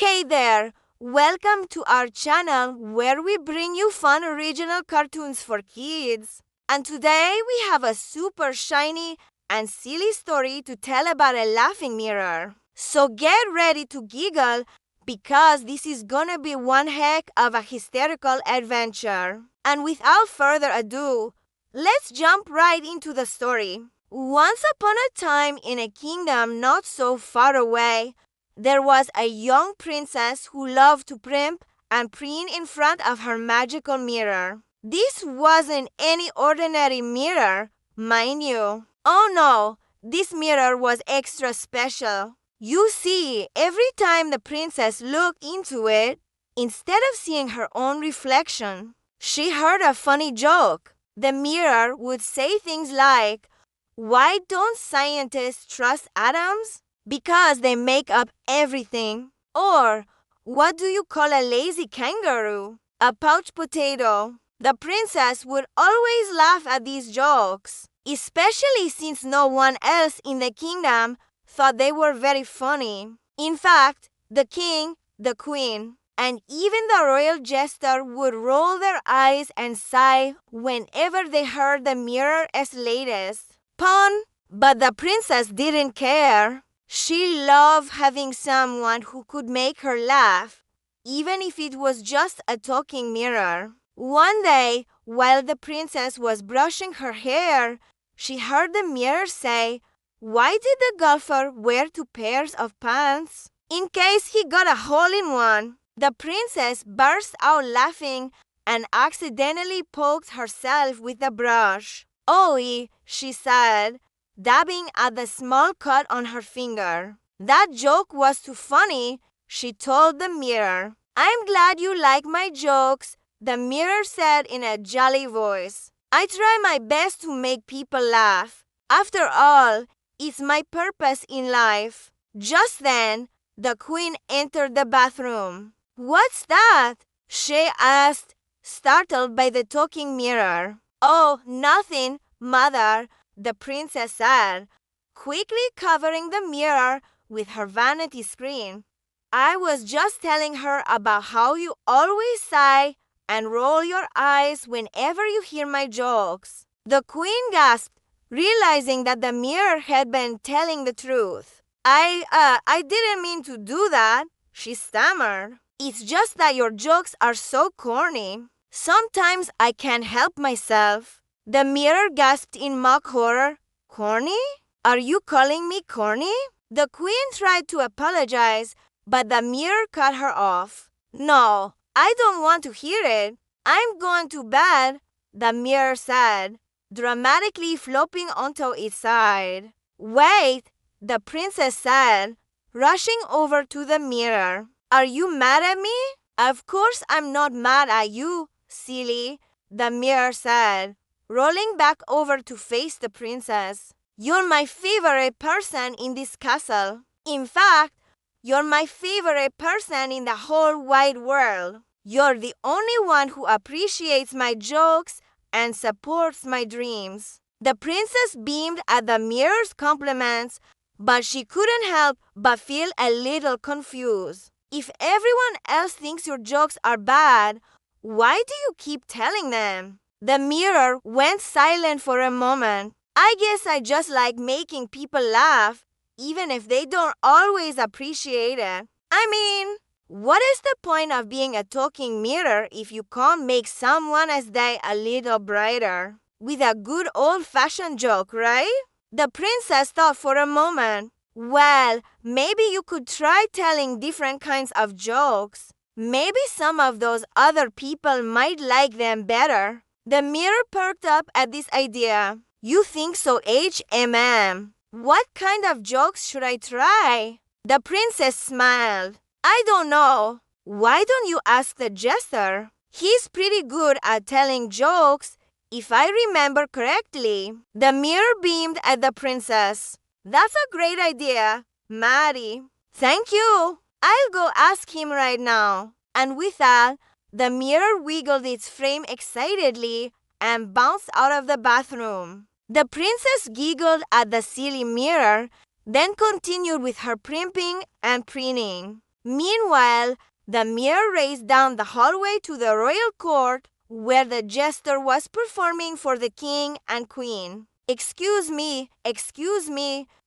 Hey there! Welcome to our channel where we bring you fun original cartoons for kids. And today we have a super shiny and silly story to tell about a laughing mirror. So get ready to giggle because this is gonna be one heck of a hysterical adventure. And without further ado, let's jump right into the story. Once upon a time in a kingdom not so far away, there was a young princess who loved to primp and preen in front of her magical mirror. This wasn't any ordinary mirror, mind you. Oh no, this mirror was extra special. You see, every time the princess looked into it, instead of seeing her own reflection, she heard a funny joke. The mirror would say things like, "Why don't scientists trust atoms? Because they make up everything." Or, "What do you call a lazy kangaroo? A pouch potato." The princess would always laugh at these jokes, especially since no one else in the kingdom thought they were very funny. In fact, the king, the queen, and even the royal jester would roll their eyes and sigh whenever they heard the mirror's latest pun. But the princess didn't care. She loved having someone who could make her laugh, even if it was just a talking mirror. One day, while the princess was brushing her hair, she heard the mirror say, "Why did the golfer wear two pairs of pants? In case he got a hole in one." The princess burst out laughing and accidentally poked herself with the brush. "Oi," she said, dabbing at the small cut on her finger. "That joke was too funny," she told the mirror. "I'm glad you like my jokes," the mirror said in a jolly voice. "I try my best to make people laugh. After all, it's my purpose in life." Just then, the queen entered the bathroom. "What's that?" she asked, startled by the talking mirror. "Oh, nothing, mother," the princess said, quickly covering the mirror with her vanity screen. "I was just telling her about how you always sigh and roll your eyes whenever you hear my jokes." The queen gasped, realizing that the mirror had been telling the truth. I didn't mean to do that," she stammered. "It's just that your jokes are so corny. Sometimes I can't help myself." The mirror gasped in mock horror. "Corny? Are you calling me corny?" The queen tried to apologize, but the mirror cut her off. "No, I don't want to hear it. I'm going to bed," the mirror said, dramatically flopping onto its side. "Wait," the princess said, rushing over to the mirror. "Are you mad at me?" "Of course I'm not mad at you, silly," the mirror said, rolling back over to face the princess. "You're my favorite person in this castle. In fact, you're my favorite person in the whole wide world. You're the only one who appreciates my jokes and supports my dreams." The princess beamed at the mirror's compliments, but she couldn't help but feel a little confused. If everyone else thinks your jokes are bad, why do you keep telling them? The mirror went silent for a moment. "I guess I just like making people laugh, even if they don't always appreciate it. I mean, what is the point of being a talking mirror if you can't make someone's day a little brighter? With a good old-fashioned joke, right?" The princess thought for a moment. "Well, maybe you could try telling different kinds of jokes. Maybe some of those other people might like them better." The mirror perked up at this idea. "You think so, HMM. What kind of jokes should I try?" The princess smiled. "I don't know. Why don't you ask the jester? He's pretty good at telling jokes, if I remember correctly." The mirror beamed at the princess. "That's a great idea, Maddie." "Thank you. I'll go ask him right now." And with that, the mirror wiggled its frame excitedly and bounced out of the bathroom. The princess giggled at the silly mirror, then continued with her primping and preening. Meanwhile, the mirror raced down the hallway to the royal court where the jester was performing for the king and queen. Excuse me,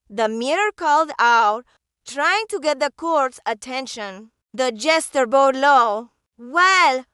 the mirror called out, trying to get the court's attention. The jester bowed low. Well,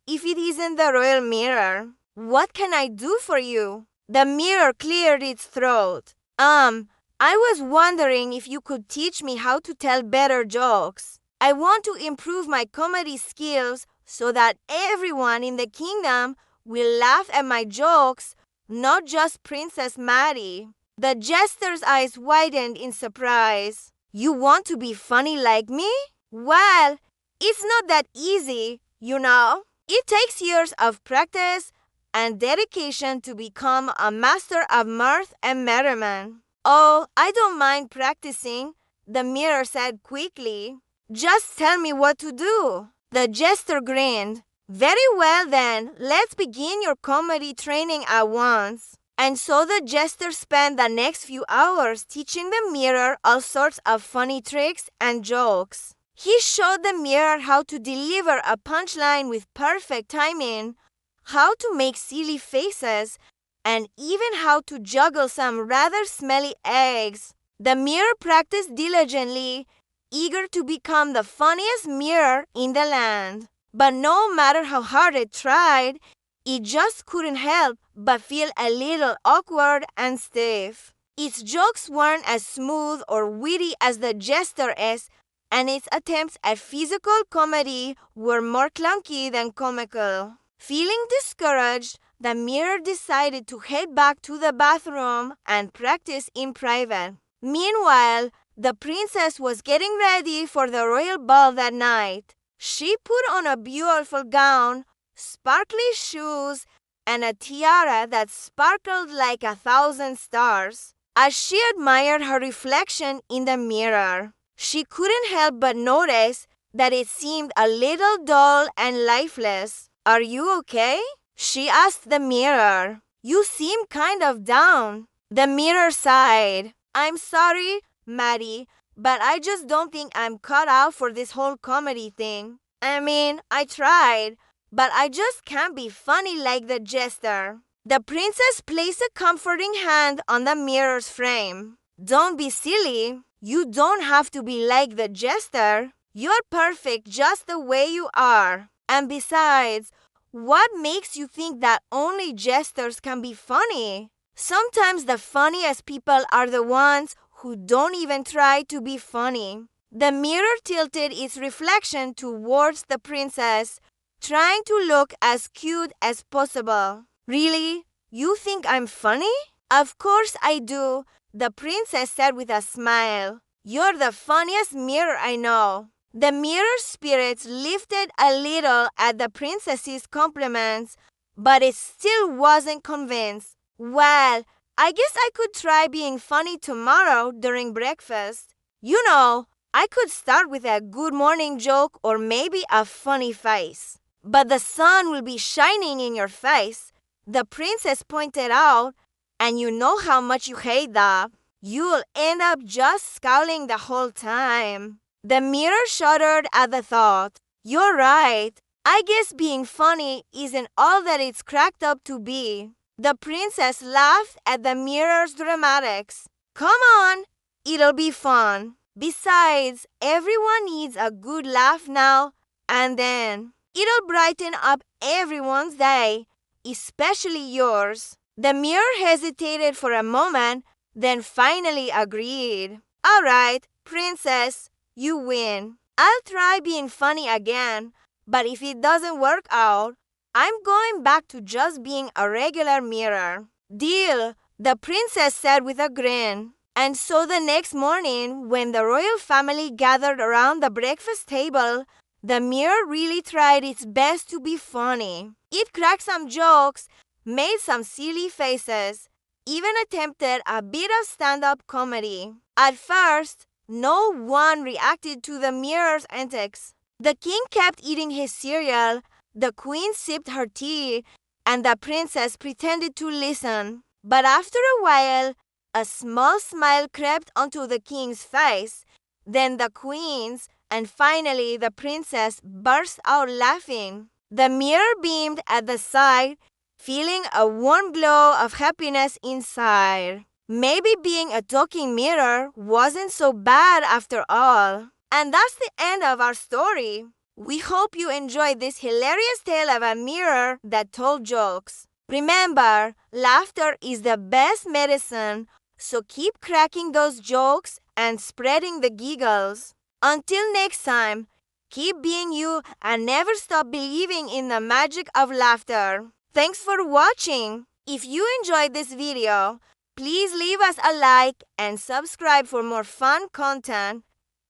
if it isn't the royal mirror, what can I do for you? The mirror cleared its throat. I was wondering if you could teach me how to tell better jokes. I want to improve my comedy skills so that everyone in the kingdom will laugh at my jokes, not just Princess Maddie. The jester's eyes widened in surprise. You want to be funny like me? Well, it's not that easy, you know. It takes years of practice and dedication to become a master of mirth and merriment. Oh, I don't mind practicing, the mirror said quickly. Just tell me what to do. The jester grinned. Very well then, let's begin your comedy training at once. And so the jester spent the next few hours teaching the mirror all sorts of funny tricks and jokes. He showed the mirror how to deliver a punchline with perfect timing, how to make silly faces, and even how to juggle some rather smelly eggs. The mirror practiced diligently, eager to become the funniest mirror in the land. But no matter how hard it tried, it just couldn't help but feel a little awkward and stiff. Its jokes weren't as smooth or witty as the jester's, and its attempts at physical comedy were more clunky than comical. Feeling discouraged, the mirror decided to head back to the bathroom and practice in private. Meanwhile, the princess was getting ready for the royal ball that night. She put on a beautiful gown, sparkly shoes, and a tiara that sparkled like 1,000 stars. As she admired her reflection in the mirror, she couldn't help but notice that it seemed a little dull and lifeless. Are you okay? She asked the mirror. You seem kind of down. The mirror sighed. I'm sorry, Maddie, but I just don't think I'm cut out for this whole comedy thing. I mean, I tried, but I just can't be funny like the jester. The princess placed a comforting hand on the mirror's frame. Don't be silly. You don't have to be like the jester. You're perfect just the way you are. And besides, what makes you think that only jesters can be funny? Sometimes the funniest people are the ones who don't even try to be funny. The mirror tilted its reflection towards the princess, trying to look as cute as possible. Really? You think I'm funny? Of course I do, the princess said with a smile. You're the funniest mirror I know. The mirror's spirits lifted a little at the princess's compliments, but it still wasn't convinced. Well, I guess I could try being funny tomorrow during breakfast. You know, I could start with a good morning joke or maybe a funny face. But the sun will be shining in your face, the princess pointed out, and you know how much you hate that. You'll end up just scowling the whole time. The mirror shuddered at the thought. You're right. I guess being funny isn't all that it's cracked up to be. The princess laughed at the mirror's dramatics. Come on, it'll be fun. Besides, everyone needs a good laugh now and then. It'll brighten up everyone's day, especially yours. The mirror hesitated for a moment, then finally agreed. All right, princess, you win. I'll try being funny again, but if it doesn't work out, I'm going back to just being a regular mirror. Deal, the princess said with a grin. And so the next morning, when the royal family gathered around the breakfast table, the mirror really tried its best to be funny. It cracked some jokes, made some silly faces, even attempted a bit of stand-up comedy. At first, no one reacted to the mirror's antics. The king kept eating his cereal, the queen sipped her tea, and the princess pretended to listen. But after a while, a small smile crept onto the king's face, then the queen's, And finally, the princess burst out laughing. The mirror beamed at the sight, feeling a warm glow of happiness inside. Maybe being a talking mirror wasn't so bad after all. And that's the end of our story. We hope you enjoyed this hilarious tale of a mirror that told jokes. Remember, laughter is the best medicine, so keep cracking those jokes and spreading the giggles. Until next time, keep being you and never stop believing in the magic of laughter. Thanks for watching. If you enjoyed this video, please leave us a like and subscribe for more fun content.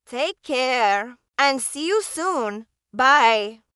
Take care and see you soon. Bye.